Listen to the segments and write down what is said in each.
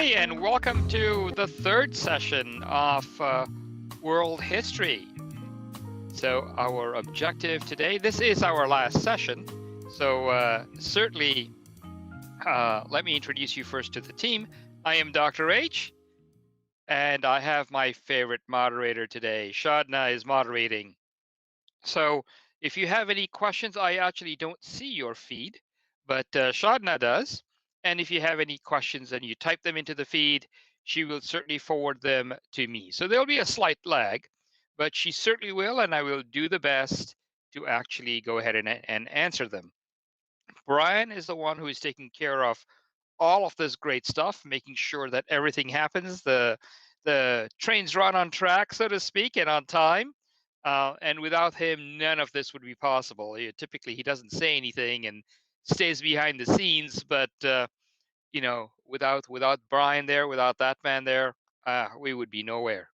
Hi, and welcome to the third session of World History. So our objective today, this is our last session, so certainly let me introduce you first to the team. I am Dr. H, and I have my favorite moderator today. Shadna is moderating. So if you have any questions, I actually don't see your feed, but Shadna does. And if you have any questions and you type them into the feed, she will certainly forward them to me. So there'll be a slight lag, but she certainly will, and I will do the best to actually go ahead and answer them. Brian is the one who is taking care of all of this great stuff, making sure that everything happens, the trains run on track, so to speak, and on time. And without him, none of this would be possible. Typically, he doesn't say anything and stays behind the scenes. But without Brian there, without that man there, we would be nowhere.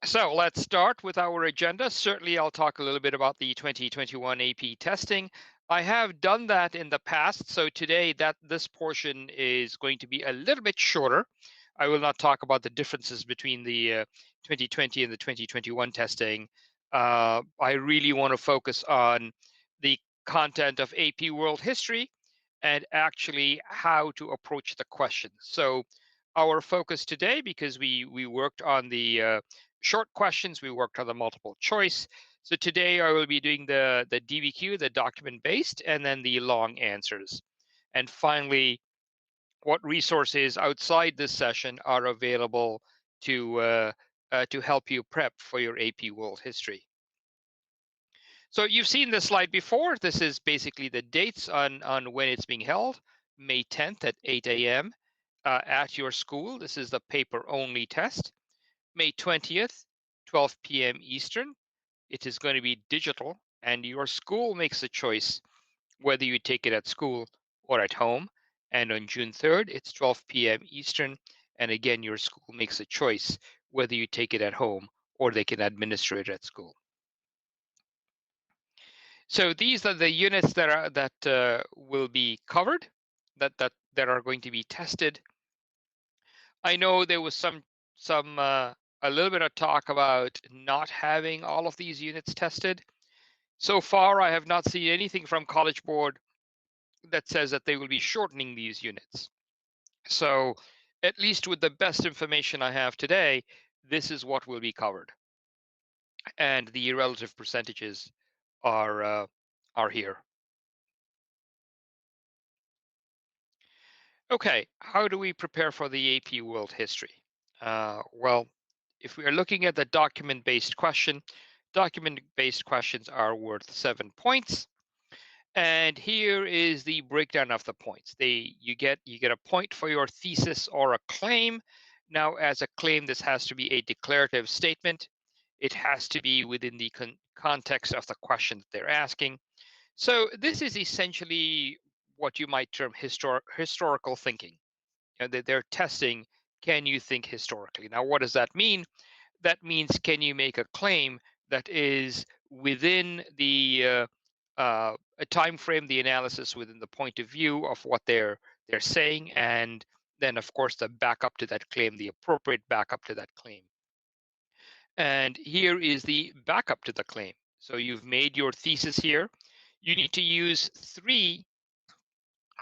So let's start with our agenda. Certainly, I'll talk a little bit about the 2021 AP testing. I have done that in the past, so today this portion is going to be a little bit shorter. I will not talk about the differences between the 2020 and the 2021 testing. I really want to focus on the content of AP World History and actually how to approach the questions. So our focus today, because we worked on the short questions, we worked on the multiple choice. So today I will be doing the DBQ, the document based, and then the long answers. And finally, what resources outside this session are available to help you prep for your AP World History. So you've seen this slide before. This is basically the dates on when it's being held. May 10th at 8 a.m. At your school. This is the paper-only test. May 20th, 12 p.m. Eastern. It is going to be digital, and your school makes a choice whether you take it at school or at home. And on June 3rd, it's 12 p.m. Eastern. And again, your school makes a choice whether you take it at home or they can administer it at school. So these are the units that will be covered, that are going to be tested. I know there was some a little bit of talk about not having all of these units tested. So far, I have not seen anything from College Board that says that they will be shortening these units. So at least with the best information I have today, this is what will be covered. And the relative percentages are here. Okay, how do we prepare for the AP World History? Well, if we are looking at the document-based question, document-based questions are worth 7 points. And here is the breakdown of the points. You get a point for your thesis or a claim. Now, as a claim, this has to be a declarative statement. It has to be within the context of the question that they're asking. So this is essentially what you might term historical thinking. They're testing, can you think historically? Now, what does that mean? That means, can you make a claim that is within the a time frame, the analysis within the point of view of what they're saying, and then of course the backup to that claim, the appropriate backup to that claim. And here is the backup to the claim. So you've made your thesis here. You need to use 3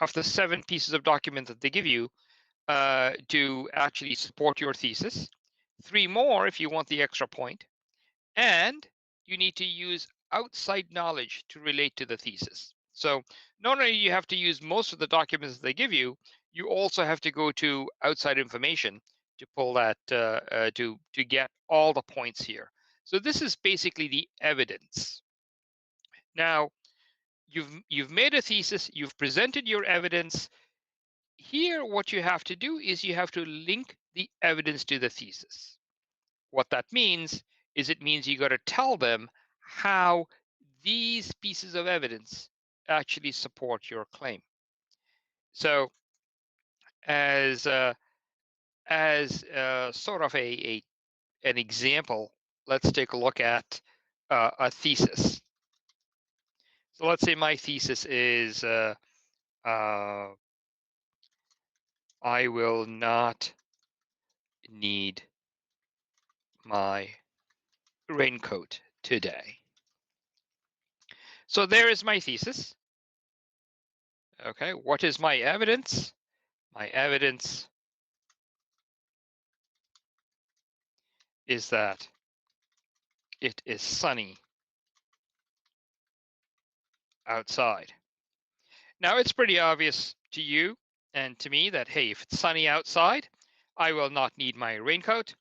of the 7 pieces of document that they give you to actually support your thesis. 3 more if you want the extra point. And you need to use outside knowledge to relate to the thesis. So not only do you have to use most of the documents they give you, you also have to go to outside information to pull that to get all the points here. So this is basically the evidence. Now, you've made a thesis, you've presented your evidence. Here, what you have to do is you have to link the evidence to the thesis. What that means is it means you got to tell them how these pieces of evidence actually support your claim. So as sort of an example, let's take a look at a thesis. So let's say my thesis is I will not need my raincoat today. So there is my thesis. Okay, what is my evidence? My evidence is that it is sunny outside. Now, it's pretty obvious to you and to me that, hey, if it's sunny outside, I will not need my raincoat.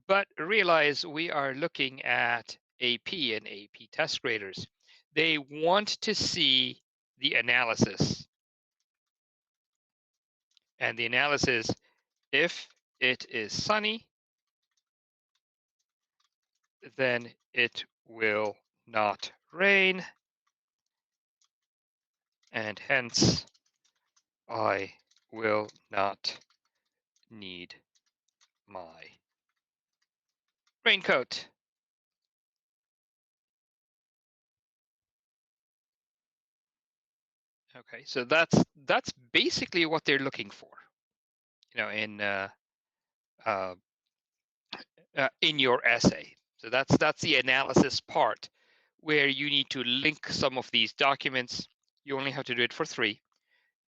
But realize we are looking at AP and AP test graders. They want to see the analysis. And the analysis, if it is sunny, then it will not rain, and hence I will not need my raincoat. Okay, so that's basically what they're looking for, uh, in your essay. So that's the analysis part, where you need to link some of these documents. You only have to do it for 3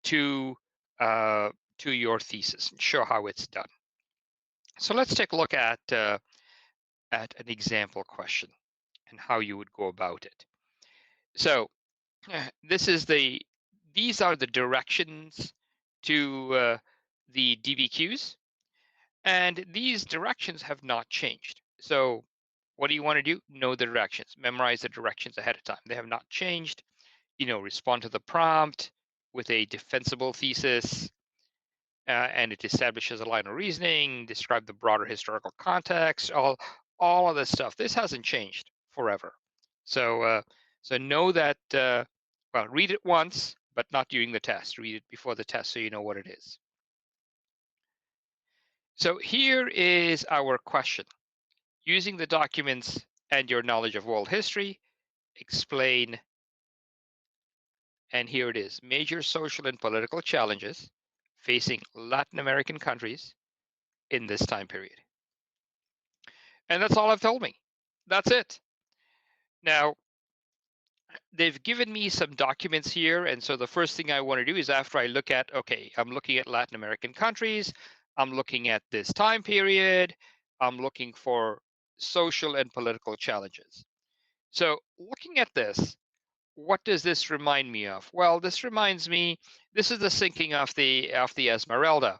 to uh, to your thesis and show how it's done. So let's take a look at an example question and how you would go about it. So these are the directions to the DBQs, and these directions have not changed. So what do you want to do? Know the directions, memorize the directions ahead of time. They have not changed. Respond to the prompt with a defensible thesis, and it establishes a line of reasoning, describe the broader historical context, all of this stuff. This hasn't changed forever. So know that, well, read it once, but not during the test. Read it before the test so you know what it is. So here is our question. Using the documents and your knowledge of world history, explain, and here it is, major social and political challenges facing Latin American countries in this time period. And that's all I've told me. That's it. Now, they've given me some documents here. And so the first thing I want to do is, after I look at, okay, I'm looking at Latin American countries, I'm looking at this time period, I'm looking for social and political challenges. So looking at this, what does this remind me of? Well, this reminds me, this is the sinking of the Esmeralda.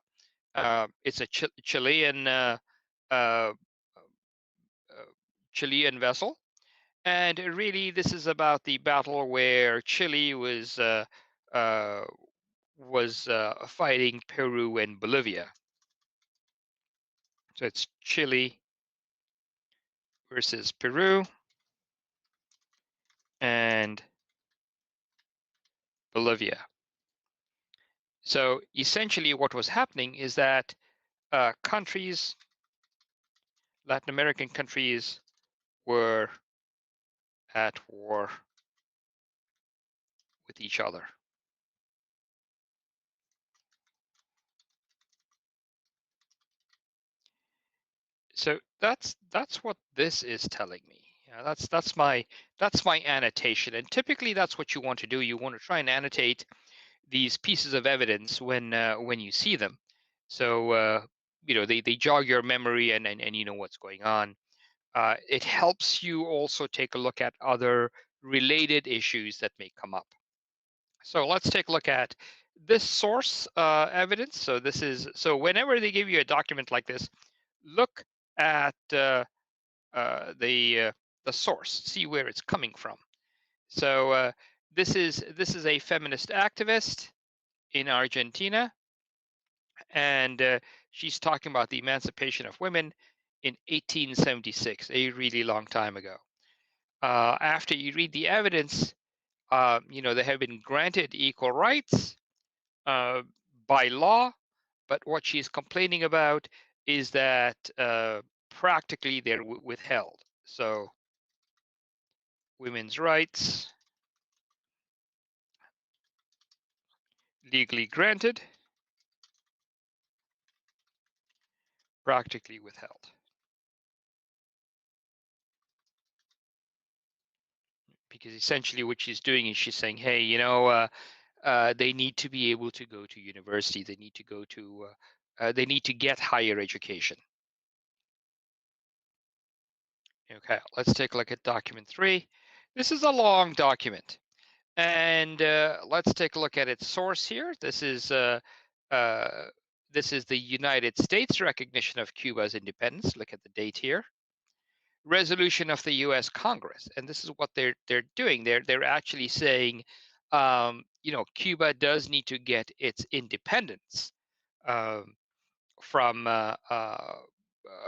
It's a Chilean uh, Chilean vessel. And really, this is about the battle where Chile uh, was fighting Peru and Bolivia. So it's Chile versus Peru and Bolivia. So essentially, what was happening is that countries, Latin American countries, were at war with each other. So that's what this is telling me. That's my annotation, and typically that's what you want to do. You want to try and annotate these pieces of evidence when you see them, so they jog your memory, and you know what's going on. It helps you also take a look at other related issues that may come up. So let's take a look at this source evidence. So whenever they give you a document like this, look at uh, the uh, the source, see where it's coming from. So this is a feminist activist in Argentina, and she's talking about the emancipation of women in 1876, a really long time ago. After you read the evidence, they have been granted equal rights uh, by law, but what she's complaining about is that practically they're withheld. So women's rights legally granted, practically withheld. Because essentially what she's doing is she's saying, hey, they need to be able to go to university. They need to go to, they need to get higher education. Okay, let's take a look at document 3. This is a long document. And let's take a look at its source here. Uh, this is the United States recognition of Cuba's independence. Look at the date here. Resolution of the U.S. Congress, and this is what they're doing. They're actually saying, Cuba does need to get its independence um, from uh, uh,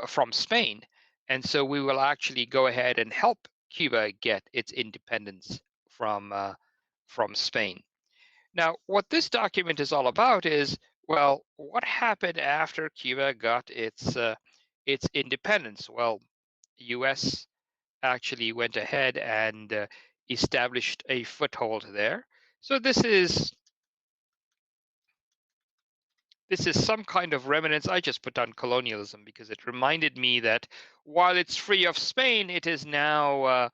from Spain, and so we will actually go ahead and help Cuba get its independence from Spain. Now, what this document is all about is, well, what happened after Cuba got its independence? Well, U.S. actually went ahead and established a foothold there. So this is some kind of remnants. I just put down colonialism because it reminded me that while it's free of Spain, it is now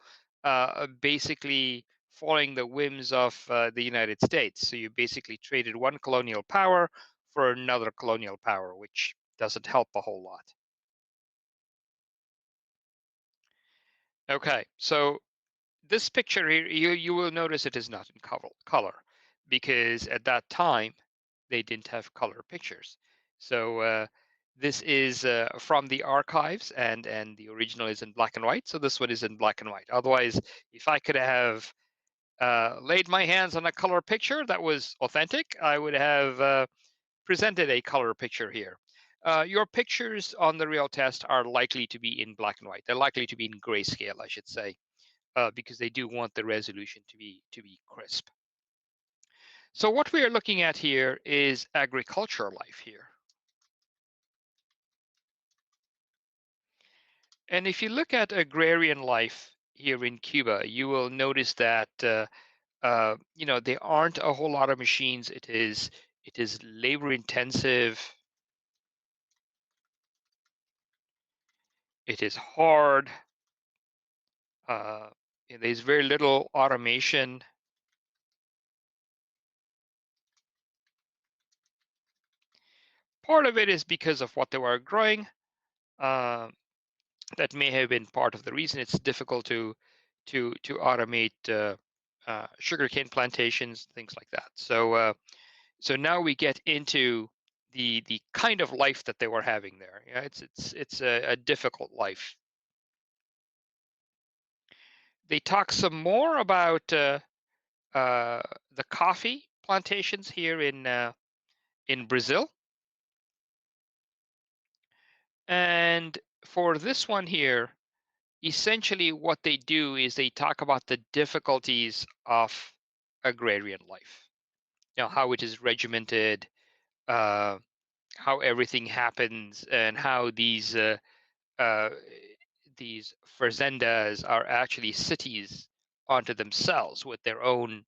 basically following the whims of the United States. So you basically traded one colonial power for another colonial power, which doesn't help a whole lot. Okay, so this picture here, you will notice it is not in color because at that time they didn't have color pictures. So this is from the archives, and the original is in black and white. So this one is in black and white. Otherwise, if I could have laid my hands on a color picture that was authentic, I would have presented a color picture here. Your pictures on the real test are likely to be in black and white. They're likely to be in grayscale, I should say, because they do want the resolution to be crisp. So what we are looking at here is agricultural life here. And if you look at agrarian life here in Cuba, you will notice that there aren't a whole lot of machines. It is labor intensive. It is hard. Uh, there's very little automation. Part of it is because of what they were growing. Uh, that may have been part of the reason. It's difficult to automate sugarcane plantations, things like that. So now we get into the kind of life that they were having there. Yeah, it's a difficult life. They talk some more about uh, the coffee plantations here in Brazil, and for this one here, essentially what they do is they talk about the difficulties of agrarian life. How it is regimented, uh, how everything happens, and how uh, these fazendas are actually cities onto themselves with their own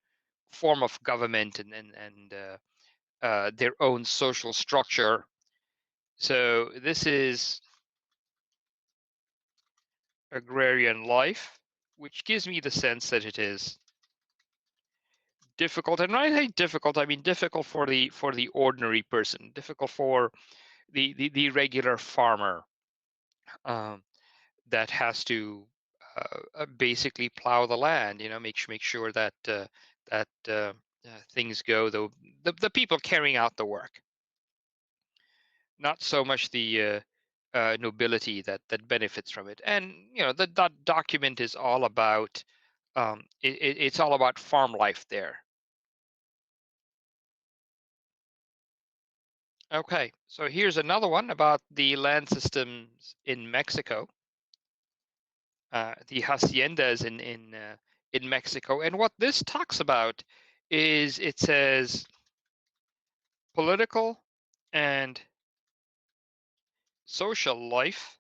form of government and their own social structure. So this is agrarian life, which gives me the sense that it is difficult. And when I say difficult, I mean difficult for the ordinary person, difficult for the regular farmer um, that has to basically plow the land. Make sure that things go. The people carrying out the work, not so much the nobility that benefits from it. And the document is all about it's all about farm life there. Okay, so here's another one about the land systems in Mexico, the haciendas in Mexico. And what this talks about is it says political and social life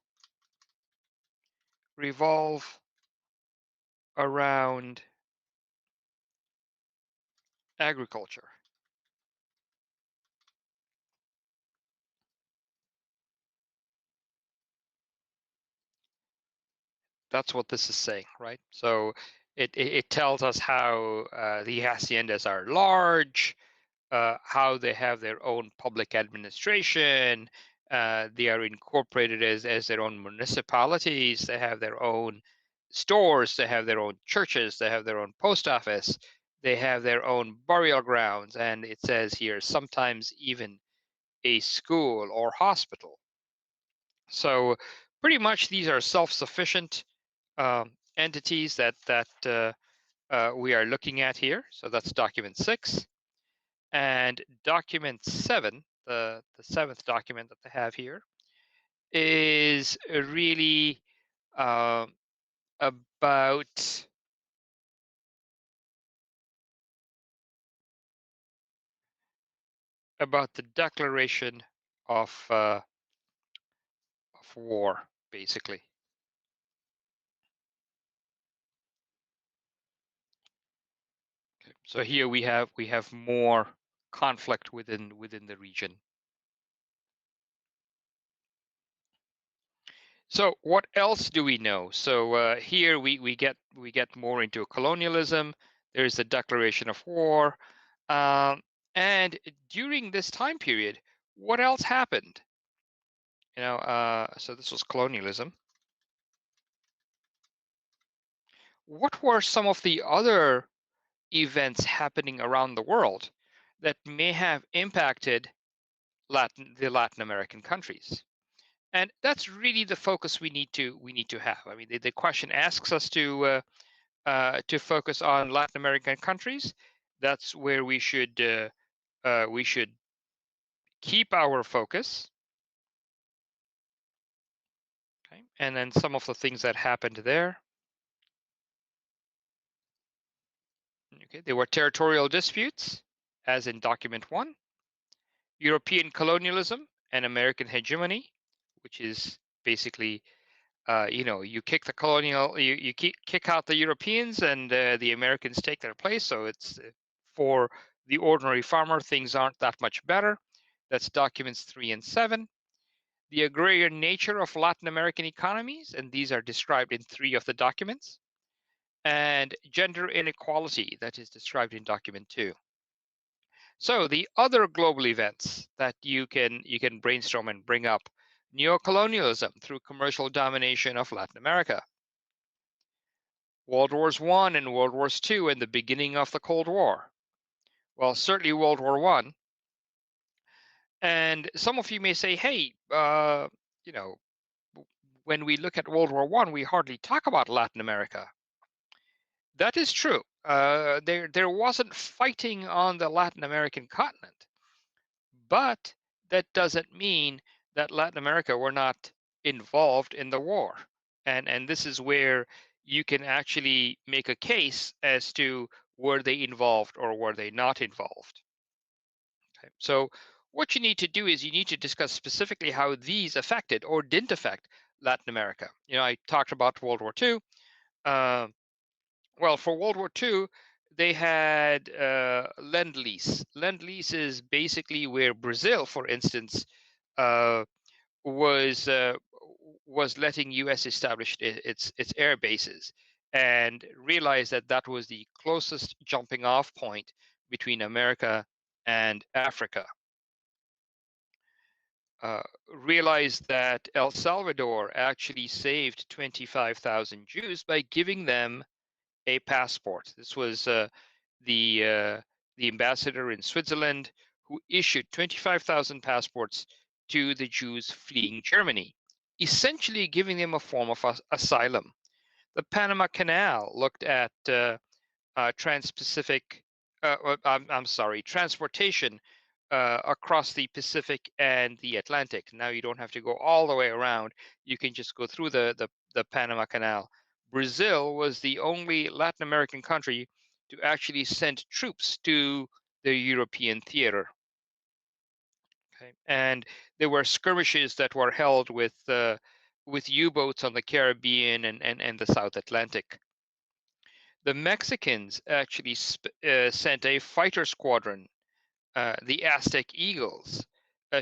revolve around agriculture. That's what this is saying, right? So it tells us how the haciendas are large, how they have their own public administration. They are incorporated as their own municipalities. They have their own stores. They have their own churches. They have their own post office. They have their own burial grounds. And it says here, sometimes even a school or hospital. So pretty much these are self-sufficient entities that we are looking at here. So that's document 6. And document 7, the 7th document that they have here, is really about the declaration of war, basically. Okay. So here we have more conflict within the region. So what else do we know? So here we get more into colonialism. There's the declaration of war, um, and during this time period, what else happened? So this was colonialism. What were some of the other events happening around the world that may have impacted the Latin American countries? And that's really the focus we need to have. I mean, the question asks us to focus on Latin American countries. That's where we should keep our focus. Okay, and then some of the things that happened there. Okay, there were territorial disputes, as in document 1, European colonialism and American hegemony, which is basically you kick the you kick out the Europeans and the Americans take their place. So it's for the ordinary farmer, things aren't that much better. That's documents 3 and 7. The agrarian nature of Latin American economies, and these are described in 3 of the documents. And gender inequality, that is described in document 2. So the other global events that you can brainstorm and bring up: neocolonialism through commercial domination of Latin America, World Wars I and World Wars II, and the beginning of the Cold War. Well, certainly World War I. And some of you may say, hey, you know, when we look at World War I, we hardly talk about Latin America. That is true. There wasn't fighting on the Latin American continent, but that doesn't mean that Latin America were not involved in the war. And this is where you can actually make a case as to were they involved or were they not involved. Okay. So what you need to do is you need to discuss specifically how these affected or didn't affect Latin America. I talked about World War II. Well, for World War II, they had Lend-Lease. Lend-Lease is basically where Brazil, for instance, uh, was uh, was letting U.S. establish its air bases, and realized that that was the closest jumping off point between America and Africa. Realized that El Salvador actually saved 25,000 Jews by giving them a passport. This was the ambassador in Switzerland who issued 25,000 passports to the Jews fleeing Germany, essentially giving them a form of asylum. The Panama Canal looked at trans-Pacific, I'm sorry, transportation across the Pacific and the Atlantic. Now you don't have to go all the way around. You can just go through the Panama Canal. Brazil was the only Latin American country to actually send troops to the European theater. Okay. And there were skirmishes that were held with U-boats on the Caribbean and the South Atlantic. The Mexicans actually sent a fighter squadron, the Aztec Eagles,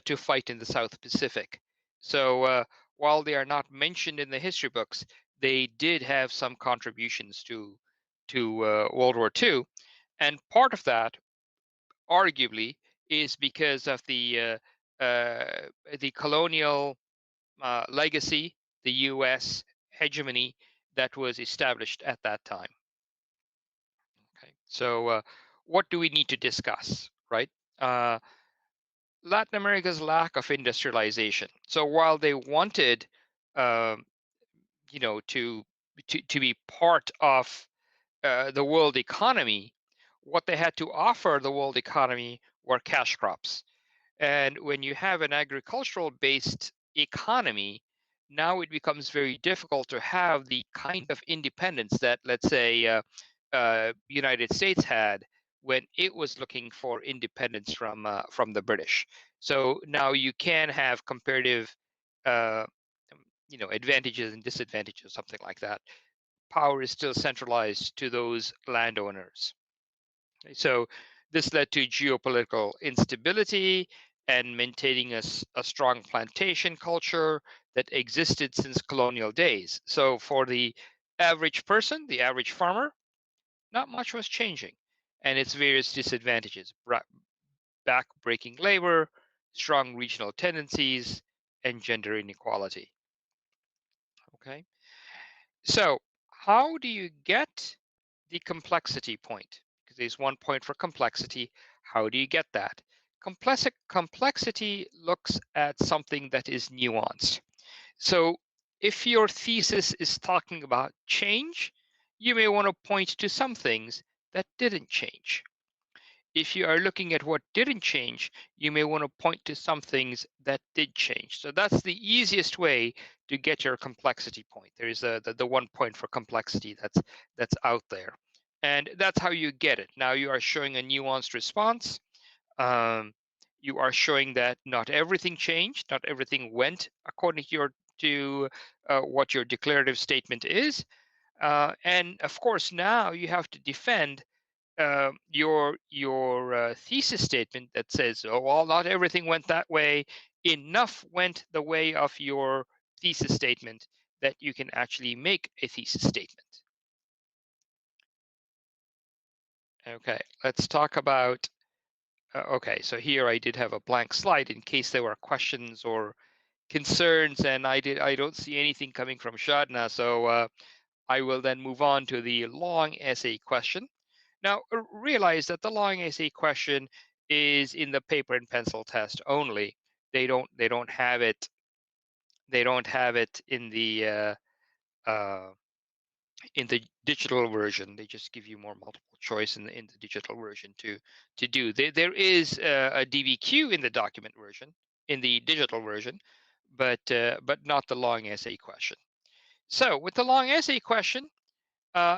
to fight in the South Pacific. So while they are not mentioned in the history books, they did have some contributions to World War II, and part of that, arguably, is because of the colonial legacy, the U.S. hegemony that was established at that time. Okay, so what do we need to discuss, right? Uh, Latin America's lack of industrialization. So while they wanted, um, to be part of the world economy, what they had to offer the world economy were cash crops. And when you have an agricultural based economy, now it becomes very difficult to have the kind of independence that, let's say, United States had when it was looking for independence from the British. So now you can have comparative, uh, advantages and disadvantages, something like that. Power is still centralized to those landowners. So this led to geopolitical instability and maintaining a strong plantation culture that existed since colonial days. So for the average person, the average farmer, not much was changing, and its various disadvantages: back-breaking labor, strong regional tendencies, and gender inequality. Okay, so how do you get the complexity point? Because there's one point for complexity. How do you get that? Complexity looks at something that is nuanced. So if your thesis is talking about change, you may want to point to some things that didn't change. If you are looking at what didn't change, you may want to point to some things that did change. So that's the easiest way to get your complexity point. There is the 1 point for complexity that's out there. And that's how you get it. Now you are showing a nuanced response. Um, you are showing that not everything changed, not everything went according to what your declarative statement is. And of course, now you have to defend your thesis statement that says, oh, well, not everything went that way. Enough went the way of your thesis statement that you can actually make a thesis statement. Okay, let's talk about, okay, so here I did have a blank slide in case there were questions or concerns, and I don't see anything coming from Shadna, so I will then move on to the long essay question. Now, realize that the long essay question is in the paper and pencil test only. They don't have it. They don't have it uh, in the digital version. They just give you more multiple choice in the digital version to do. There is a DBQ in the document version, in the digital version, but not the long essay question. So with the long essay question,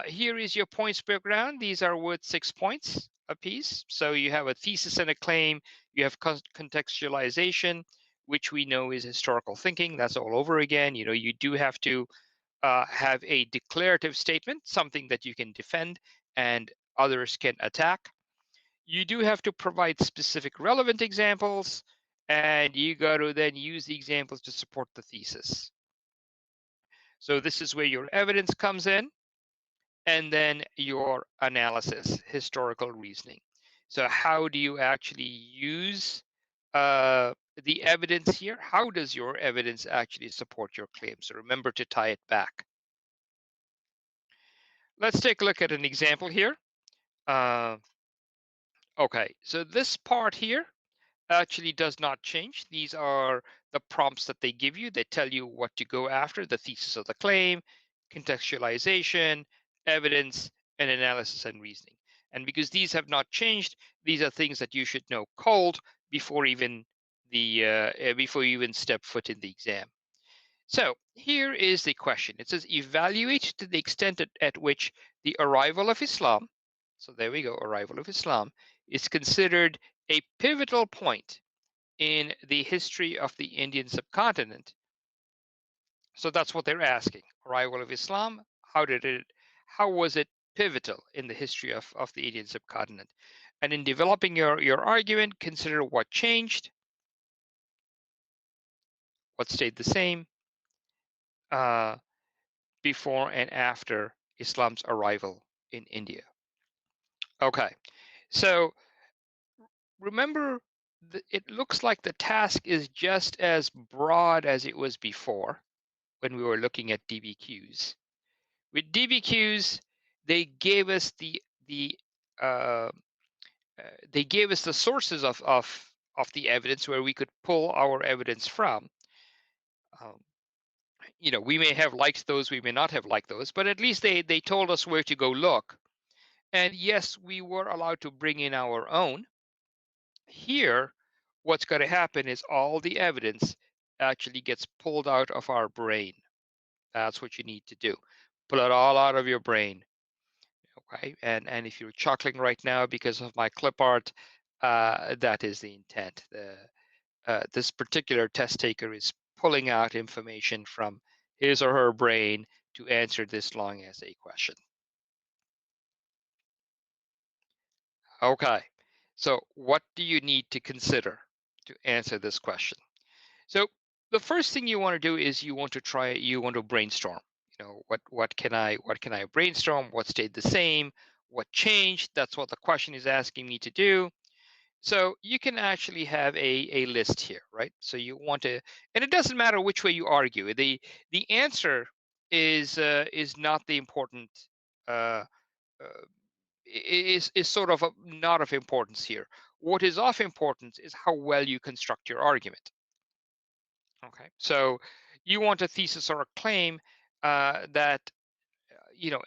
here is your points breakdown. These are worth 6 points apiece. So you have a thesis and a claim. You have contextualization, which we know is historical thinking. That's all over again. You do have to have a declarative statement, something that you can defend and others can attack. You do have to provide specific relevant examples, and you got to then use the examples to support the thesis. So this is where your evidence comes in, and then your analysis, historical reasoning. So how do you actually use the evidence here? How does your evidence actually support your claim? So remember to tie it back. Let's take a look at an example here. Uh, okay, so this part here actually does not change. These are the prompts that they give you. They tell you what to go after: the thesis of the claim, contextualization, evidence, and analysis and reasoning. And because these have not changed, these are things that you should know cold before even before you even step foot in the exam. So here is the question. It says, evaluate to the extent at which the arrival of Islam, so there we go, arrival of Islam, is considered a pivotal point in the history of the Indian subcontinent. So that's what they're asking. Arrival of Islam, how was it pivotal in the history of the Indian subcontinent? And in developing your argument, consider what changed, what stayed the same, uh, before and after Islam's arrival in India. Okay, so remember, it looks like the task is just as broad as it was before when we were looking at DBQs. With DBQs, they gave us uh, they gave us the sources of the evidence where we could pull our evidence from. Um, we may have liked those, we may not have liked those, but at least they told us where to go look. And yes, we were allowed to bring in our own. Here, what's going to happen is all the evidence actually gets pulled out of our brain. That's what you need to do. Pull it all out of your brain. Okay, and if you're chuckling right now because of my clip art, that is the intent. This particular test taker is pulling out information from his or her brain to answer this long essay question. Okay, so what do you need to consider to answer this question? So the first thing you want to do is you want to brainstorm. What can I brainstorm? What stayed the same? What changed? That's what the question is asking me to do. So you can actually have a list here, right? So you want to, and it doesn't matter which way you argue. The answer is not the important uh, uh, is sort of not of importance here. What is of importance is how well you construct your argument. Okay, so you want a thesis or a claim that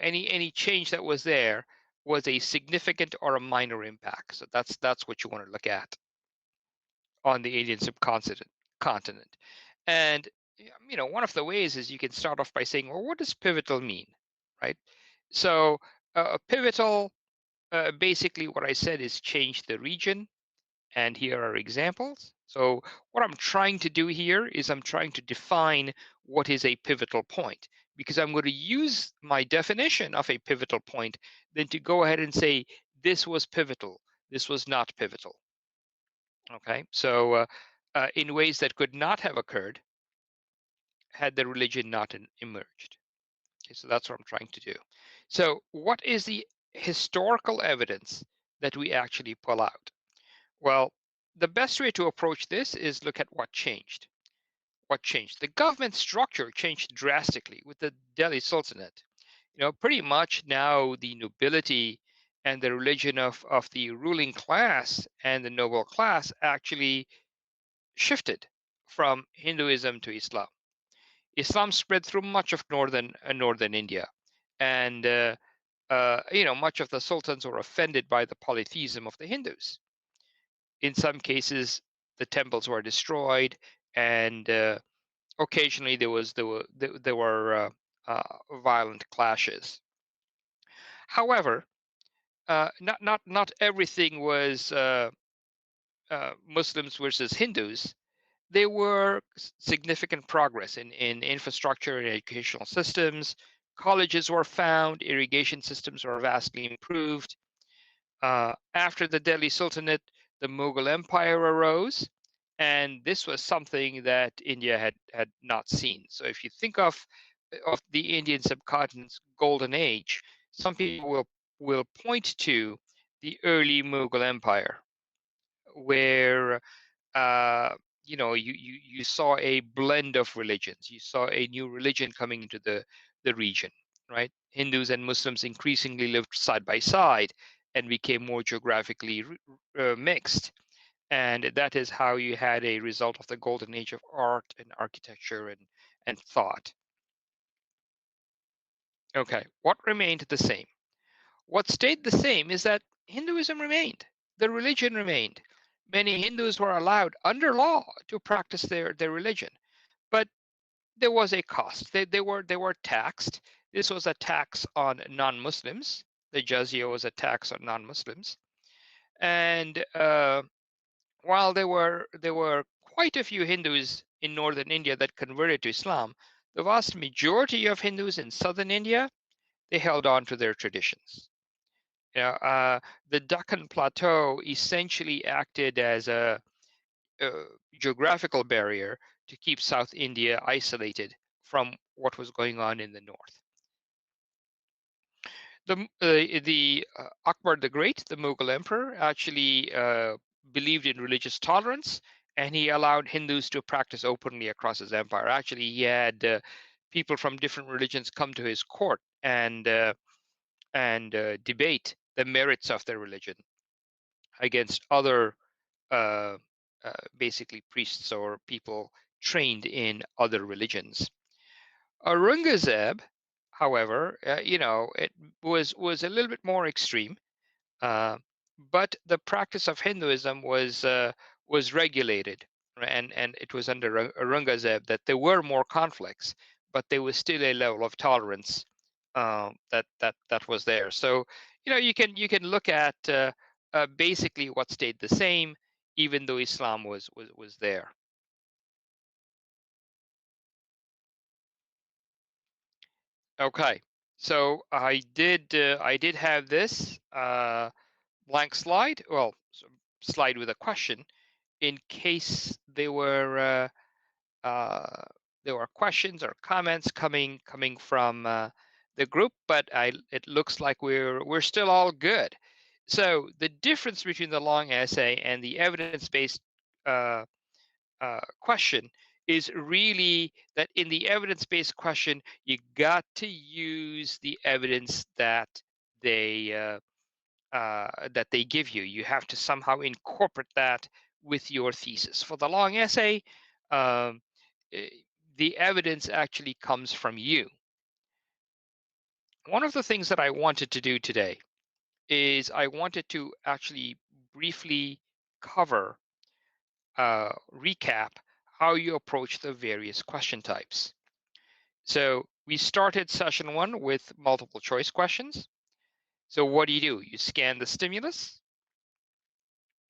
any change that was there was a significant or a minor impact. So that's what you want to look at on the Indian subcontinent. Continent. And one of the ways is you can start off by saying, well, what does pivotal mean, right? So pivotal, basically what I said is change the region, and here are examples. So what I'm trying to do here is I'm trying to define what is a pivotal point, because I'm going to use my definition of a pivotal point then to go ahead and say this was pivotal, this was not pivotal. Okay, so in ways that could not have occurred had the religion not emerged. Okay, so that's what I'm trying to do. So what is the historical evidence that we actually pull out? Well, the best way to approach this is look at what changed. What changed? The government structure changed drastically with the Delhi Sultanate. Pretty much now the nobility and the religion of the ruling class and the noble class actually shifted from Hinduism to Islam. Islam spread through much of northern India, and much of the sultans were offended by the polytheism of the Hindus. In some cases, the temples were destroyed, and occasionally there were violent clashes. However, not everything was Muslims versus Hindus. There were significant progress in infrastructure and educational systems. Colleges were found, irrigation systems were vastly improved. After the Delhi Sultanate, the Mughal Empire arose, and this was something that India had not seen. So if you think of the Indian subcontinent's golden age, some people will point to the early Mughal Empire, where you saw a blend of religions. You saw a new religion coming into the region, right? Hindus and Muslims increasingly lived side by side and became more geographically mixed. And that is how you had a result of the golden age of art and architecture and thought. Okay, what remained the same? What stayed the same is that Hinduism remained, the religion remained. Many Hindus were allowed under law to practice their religion, but there was a cost. They were taxed. This was a tax on non-Muslims. The jizya was a tax on non-Muslims, and while there were quite a few Hindus in northern India that converted to Islam, the vast majority of Hindus in southern India, they held on to their traditions. The Deccan Plateau essentially acted as a geographical barrier to keep South India isolated from what was going on in the north. Akbar the Great, the Mughal emperor, actually believed in religious tolerance, and he allowed Hindus to practice openly across his empire. Actually, he had people from different religions come to his court and debate the merits of their religion against other uh, basically priests or people trained in other religions. Aurangzeb, however, it was a little bit more extreme, uh, but the practice of Hinduism was regulated, and it was under Aurangzeb that there were more conflicts, but there was still a level of tolerance that was there. So you can look at basically what stayed the same, even though Islam was there. Okay, so I did have this blank slide, well, slide with a question in case there were questions or comments coming from the group, but it looks like we're still all good. So the difference between the long essay and the evidence-based uh, question is really that in the evidence-based question, you got to use the evidence they that they give you. You have to somehow incorporate that with your thesis. For the long essay, um, eh, the evidence actually comes from you. One of the things that I wanted to do today is I wanted to actually briefly cover, recap how you approach the various question types. So we started session one with multiple choice questions. So what do? You scan the stimulus.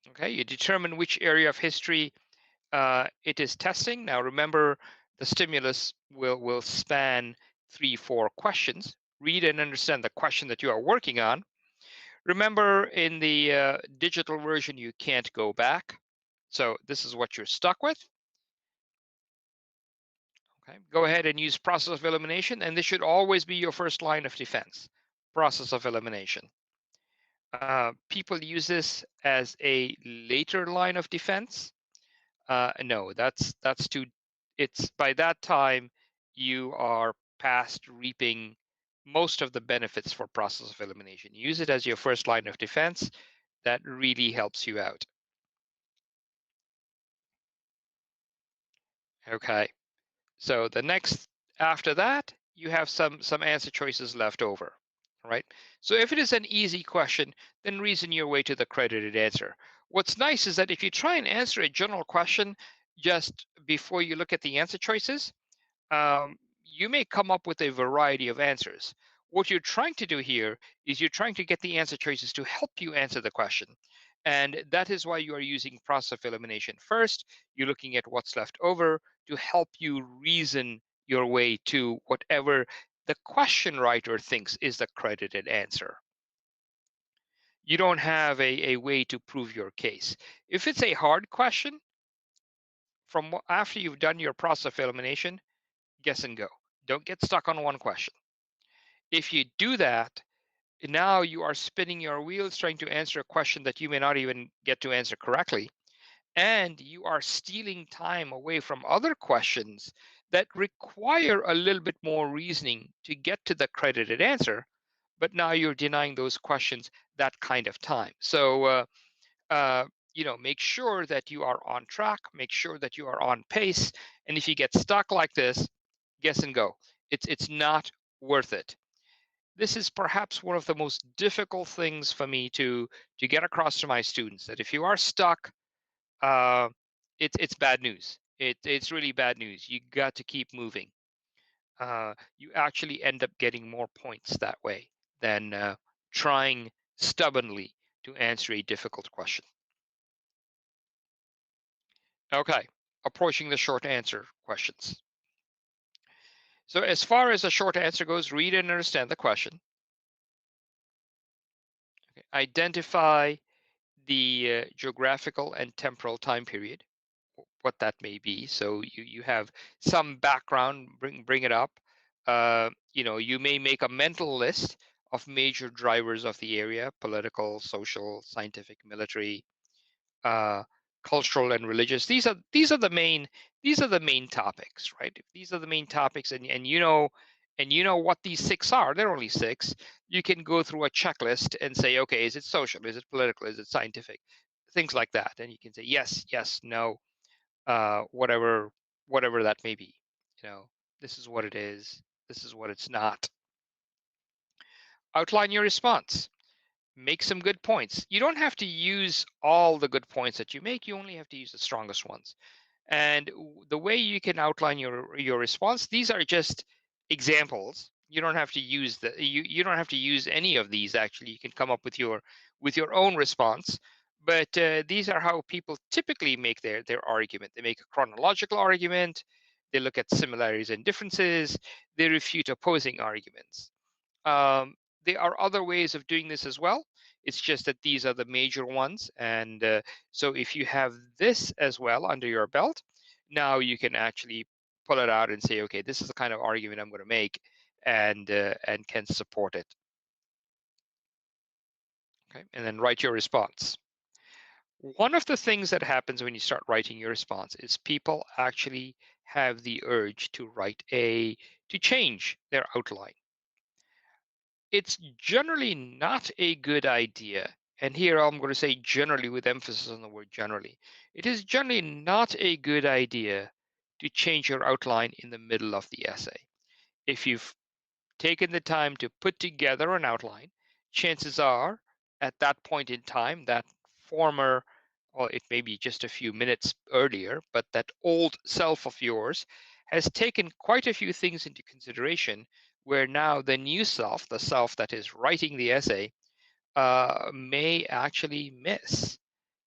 Okay, you determine which area of history it is testing. Now remember, the stimulus will span 3-4 questions. Read and understand the question that you are working on. Remember, in the digital version, you can't go back. So this is what you're stuck with. Okay, go ahead and use process of elimination, and this should always be your first line of defense. Process of elimination. People use this as a later line of defense. No, that's too. It's by that time you are past reaping most of the benefits for process of elimination. Use it as your first line of defense. That really helps you out. Okay. So the next after that, you have some answer choices left over, right? So if it is an easy question, then reason your way to the credited answer. What's nice is that if you try and answer a general question just before you look at the answer choices, you may come up with a variety of answers. What you're trying to do here is you're trying to get the answer choices to help you answer the question. And that is why you are using process of elimination first. You're looking at what's left over to help you reason your way to whatever the question writer thinks is the credited answer. You don't have a way to prove your case. If it's a hard question, after you've done your process of elimination, guess and go. Don't get stuck on one question. If you do that, now you are spinning your wheels trying to answer a question that you may not even get to answer correctly. And you are stealing time away from other questions that require a little bit more reasoning to get to the credited answer. But now you're denying those questions that kind of time. So, uh, make sure that you are on track, make sure that you are on pace. And if you get stuck like this, guess and go. It's not worth it. This is perhaps one of the most difficult things for me to get across to my students, that if you are stuck, uh, it's bad news. It's really bad news. You got to keep moving. You actually end up getting more points that way than trying stubbornly to answer a difficult question. Okay, approaching the short answer questions. So as far as the short answer goes, read and understand the question. Okay. Identify the geographical and temporal time period, what that may be. So you have some background, bring it up. You may make a mental list of major drivers of the area: political, social, scientific, military, uh, cultural, and religious. These are the main topics, right? If these are the main topics, and you know what these six are. They're only six. You can go through a checklist and say, okay, is it social? Is it political? Is it scientific? Things like that, and you can say yes, yes, no, whatever that may be. You know, this is what it is. This is what it's not. Outline your response. Make some good points. You don't have to use all the good points that you make. You only have to use the strongest ones. And the way you can outline your response, these are just examples. You don't have to use you don't have to use any of these. Actually, you can come up with your own response. But these are how people typically make their argument. They make a chronological argument. They look at similarities and differences. They refute opposing arguments. Um, there are other ways of doing this as well. It's just that these are the major ones. And so if you have this as well under your belt, now you can actually pull it out and say, okay, this is the kind of argument I'm going to make, and can support it. Okay, and then write your response. One of the things that happens when you start writing your response is people actually have the urge to change their outline. It's generally not a good idea. And here I'm going to say generally with emphasis on the word generally. It is generally not a good idea to change your outline in the middle of the essay. If you've taken the time to put together an outline, chances are at that point in time, that former, or it may be just a few minutes earlier, but that old self of yours has taken quite a few things into consideration, where now the new self, the self that is writing the essay, may actually miss.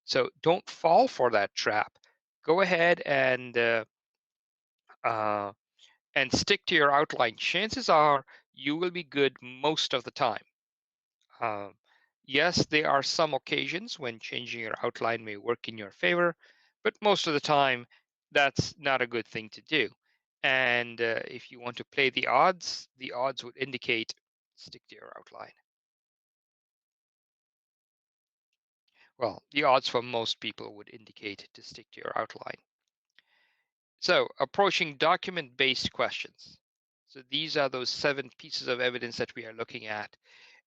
So don't fall for that trap. Go ahead uh, and stick to your outline. Chances are you will be good most of the time. Um, yes, there are some occasions when changing your outline may work in your favor, but most of the time, that's not a good thing to do. And if you want to play the odds would indicate stick to your outline. Well, the odds for most people would indicate to stick to your outline. So, approaching document-based questions. So these are those 7 pieces of evidence that we are looking at.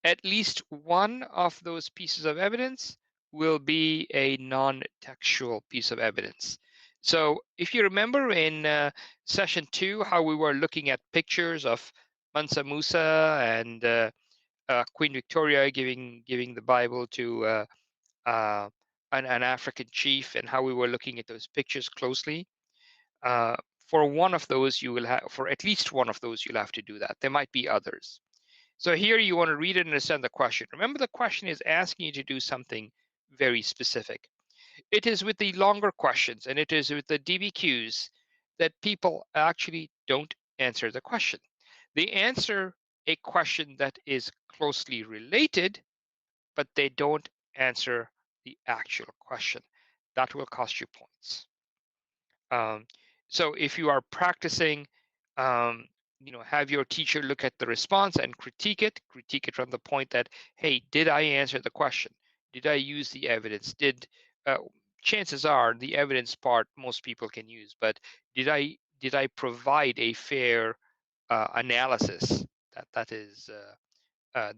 At least one of those pieces of evidence will be a non-textual piece of evidence. So if you remember in session 2, how we were looking at pictures of Mansa Musa and Queen Victoria giving the Bible to uh, an African chief, and how we were looking at those pictures closely. For one of those, you will have, for at least one of those, you'll have to do that. There might be others. So here you want to read and understand the question. Remember, the question is asking you to do something very specific. It is with the longer questions and it is with the DBQs that people actually don't answer the question. They answer a question that is closely related, but they don't answer the actual question. That will cost you points. Um, so if you are practicing, um, have your teacher look at the response and critique it from the point that, hey, did I answer the question? Did I use the evidence? Uh, Chances are the evidence part most people can use, but did I provide a fair analysis that is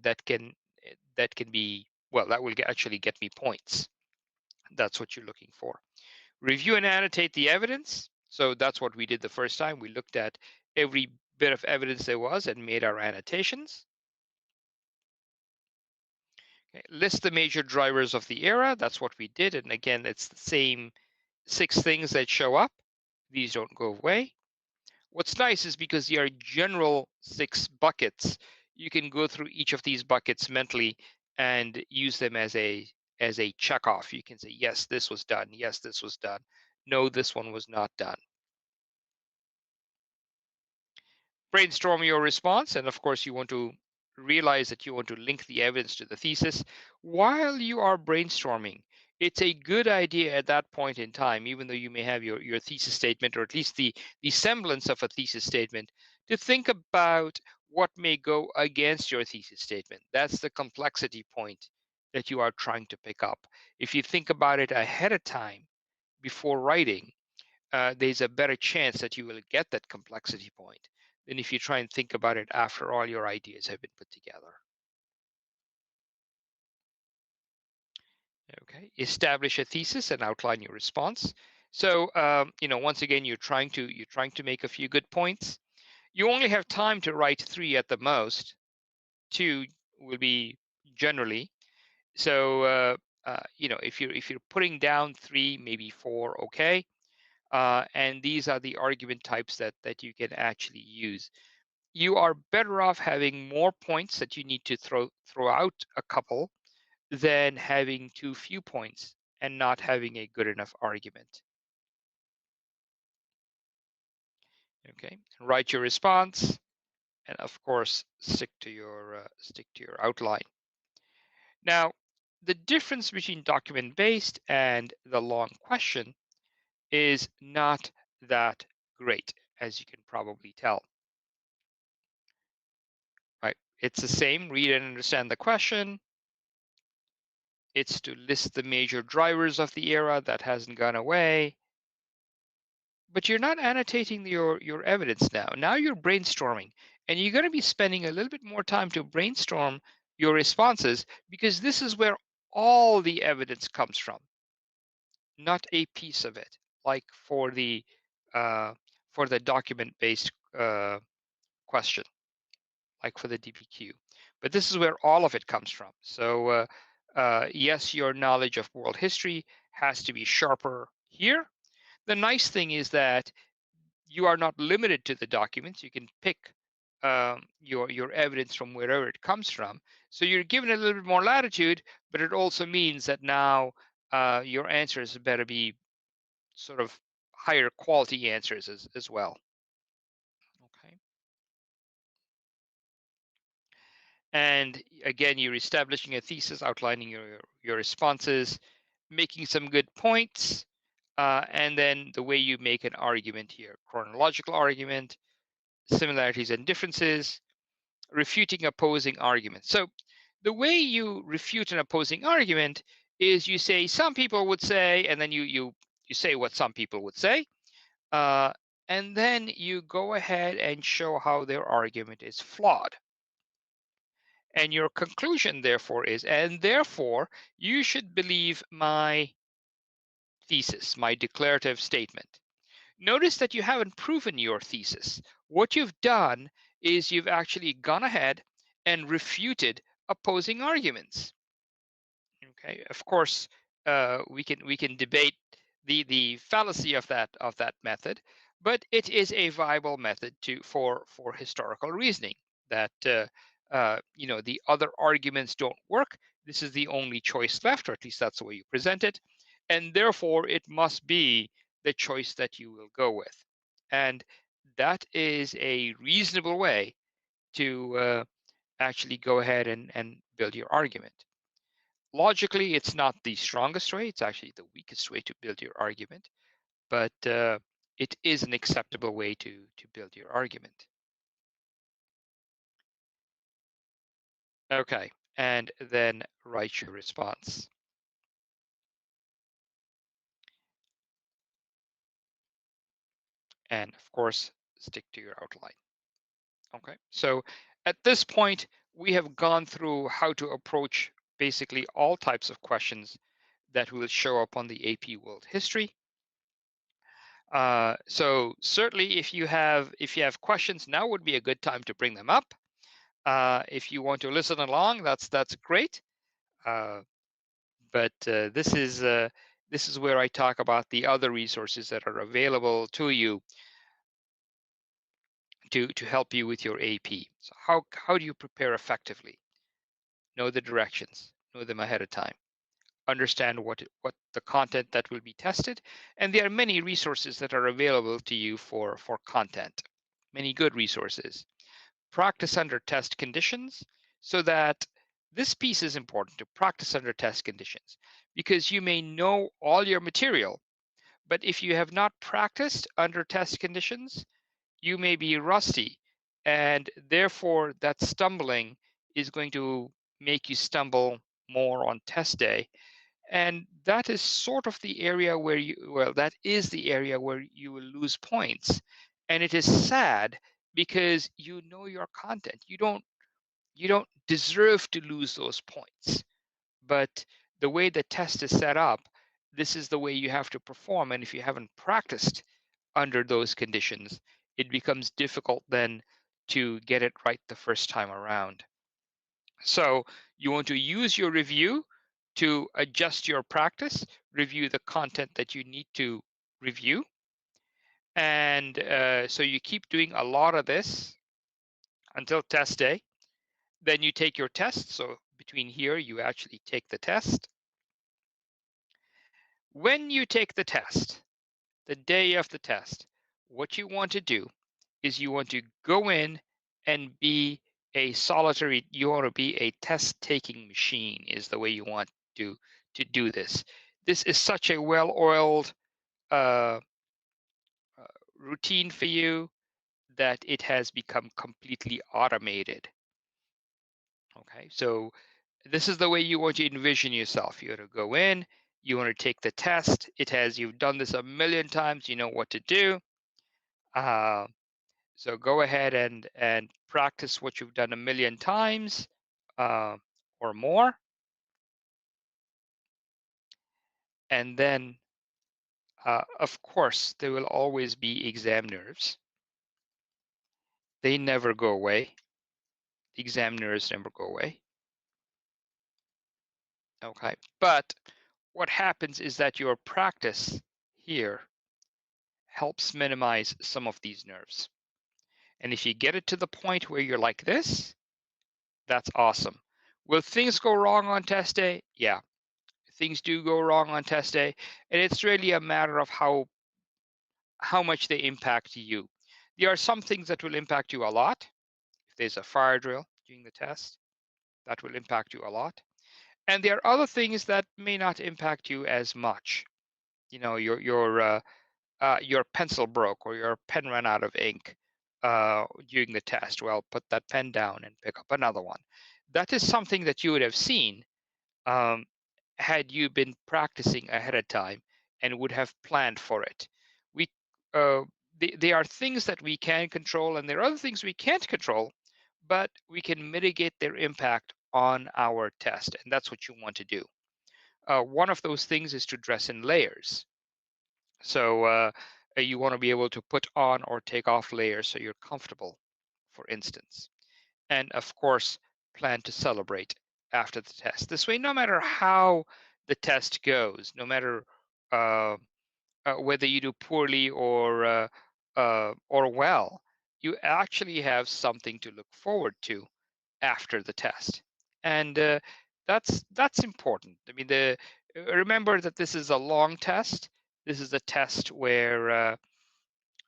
that can be, well, that will actually get me points. That's what you're looking for. Review and annotate the evidence. So that's what we did the first time. We looked at every bit of evidence there was and made our annotations. Okay. List the major drivers of the era. That's what we did. And again, it's the same 6 things that show up. These don't go away. What's nice is because there are general 6 buckets, you can go through each of these buckets mentally and use them as a check off. You can say, yes, this was done. Yes, this was done. No, this one was not done. Brainstorm your response, and of course you want to realize that you want to link the evidence to the thesis. While you are brainstorming, it's a good idea at that point in time, even though you may have your thesis statement, or at least the semblance of a thesis statement, to think about what may go against your thesis statement. That's the complexity point that you are trying to pick up. If you think about it ahead of time before writing, there's a better chance that you will get that complexity point than if you try and think about it after all your ideas have been put together. Okay, establish a thesis and outline your response. So, once again, you're trying to make a few good points. You only have time to write 3 at the most. 2 will be generally. So, if you're putting down 3, maybe 4, okay. And these are the argument types that you can actually use. You are better off having more points that you need to throw out a couple than having too few points and not having a good enough argument. Okay, write your response, and of course stick to your outline. Now, the difference between document based and the long question is not that great, as you can probably tell. Right? It's the same, read and understand the question. It's to list the major drivers of the era that hasn't gone away. But you're not annotating your evidence now. Now you're brainstorming, and you're going to be spending a little bit more time to brainstorm your responses, because this is where all the evidence comes from, not a piece of it, like uh, for the document-based question, like for the DPQ. But this is where all of it comes from. So yes, your knowledge of world history has to be sharper here. The nice thing is that you are not limited to the documents. You can pick your evidence from wherever it comes from. So you're given a little bit more latitude, but it also means that now your answers better be sort of higher quality answers as well. Okay. And again, you're establishing a thesis, outlining your responses, making some good points, and then the way you make an argument here: chronological argument, similarities and differences, refuting opposing arguments. So the way you refute an opposing argument is you say some people would say, and then you say what some people would say, uh, and then you go ahead and show how their argument is flawed. And your conclusion, therefore, is, and therefore you should believe my thesis, my declarative statement. Notice that you haven't proven your thesis. What you've done is you've actually gone ahead and refuted opposing arguments. Okay, of course, we can debate the fallacy of that method, but it is a viable method for historical reasoning. That the other arguments don't work. This is the only choice left, or at least that's the way you present it, and therefore it must be the choice that you will go with, and that is a reasonable way to actually go ahead and build your argument. Logically, it's not the strongest way. It's actually the weakest way to build your argument, but it is an acceptable way to build your argument. Okay, and then write your response. And of course, stick to your outline. Okay, so at this point, we have gone through how to approach basically all types of questions that will show up on the AP World History. So certainly, if you have questions, now would be a good time to bring them up. If you want to listen along, that's great. Uh, but this is where I talk about the other resources that are available to you to help you with your AP. So how do you prepare effectively? Know the directions, know them ahead of time, understand what the content that will be tested, and there are many resources that are available to you for content. Many good resources. Practice under test conditions, so that this piece is important, to practice under test conditions, because you may know all your material, but if you have not practiced under test conditions, you may be rusty And therefore that stumbling is going to make you stumble more on test day. And that is sort of the area where that is the area where you will lose points. And it is sad because you know your content. You don't deserve to lose those points. But the way the test is set up, this is the way you have to perform. And if you haven't practiced under those conditions, it becomes difficult then to get it right the first time around. So you want to use your review to adjust your practice, review the content that you need to review. And so you keep doing a lot of this until test day. Then you take your test. So between here, you actually take the test. When you take the test, the day of the test, what you want to do is you want to go in and be you want to be a test taking machine is the way you want to do this. This is such a well-oiled uh, uh, routine for you that it has become completely automated. Okay, so this is the way you want to envision yourself. You want to go in, you want to take the test. You've done this a million times, you know what to do. Uh, so go ahead and practice what you've done a million times uh, or more. And then, of course, there will always be exam nerves. They never go away. Exam nerves never go away. Okay, but what happens is that your practice here helps minimize some of these nerves. And if you get it to the point where you're like this, that's awesome. Will things go wrong on test day? Yeah, things do go wrong on test day, and it's really a matter of how much they impact you. There are some things that will impact you a lot. If there's a fire drill during the test, that will impact you a lot. And there are other things that may not impact you as much. You know, your pencil broke or your pen ran out of ink during the test. Well, put that pen down and pick up another one. That is something that you would have seen um, had you been practicing ahead of time and would have planned for it. We, uh, they are things that we can control, and there are other things we can't control, but we can mitigate their impact on our test, and that's what you want to do. One of those things is to dress in layers. So you want to be able to put on or take off layers so you're comfortable, for instance. And of course, plan to celebrate after the test. This way, no matter how the test goes, no matter uh, whether you do poorly or well, you actually have something to look forward to after the test. And that's important. I mean, remember that this is a long test. This is a test where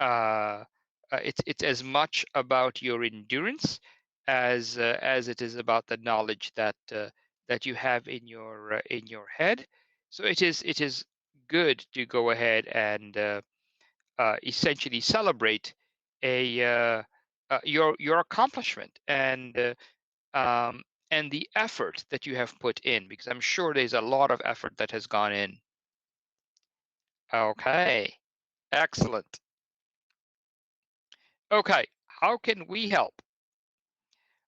uh, it's as much about your endurance as it is about the knowledge that you have in your head. So it is good to go ahead and essentially celebrate a your accomplishment and the effort that you have put in, because I'm sure there's a lot of effort that has gone in. Okay, excellent. Okay, how can we help?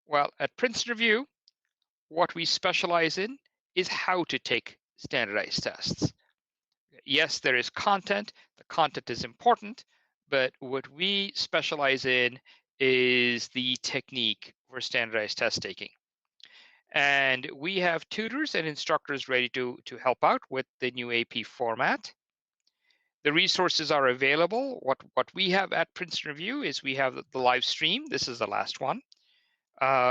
Well, at Princeton Review, what we specialize in is how to take standardized tests. Yes, there is content. The content is important, but what we specialize in is the technique for standardized test taking. And we have tutors and instructors ready to help out with the new AP format. The resources are available. What we have at Princeton Review is we have the live stream. This is the last one.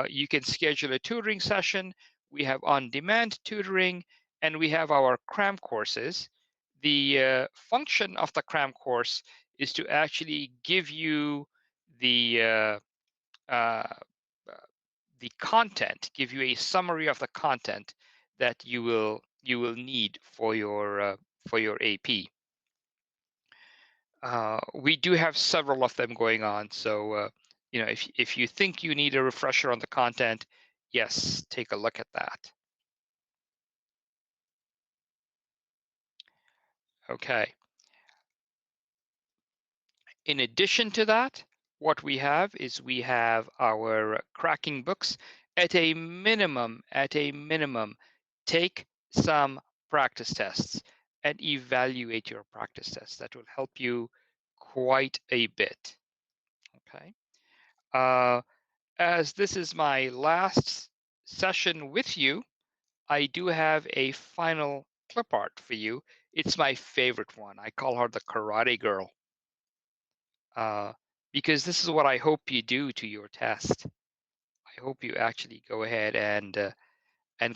You can schedule a tutoring session. We have on-demand tutoring, and we have our cram courses. The function of the cram course is to actually give you the uh, the content, give you a summary of the content that you will need for your AP. We do have several of them going on, so if you think you need a refresher on the content, yes, take a look at that. Okay. In addition to that, what we have is we have our cracking books. At a minimum, take some practice tests and evaluate your practice tests. That will help you quite a bit. Okay. As this is my last session with you, I do have a final clip art for you. It's my favorite one. I call her the Karate Girl. Because this is what I hope you do to your test. I hope you actually go ahead and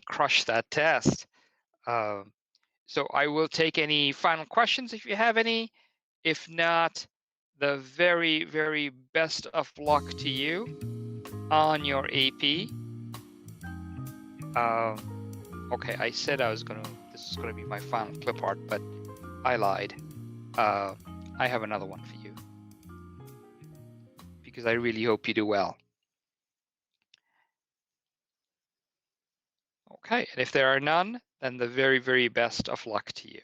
crush that test. So I will take any final questions if you have any. If not, the very, very best of luck to you on your AP. Okay, I said this is gonna be my final clip art, but I lied. I have another one for you because I really hope you do well. Okay, and if there are none, then the very, very best of luck to you.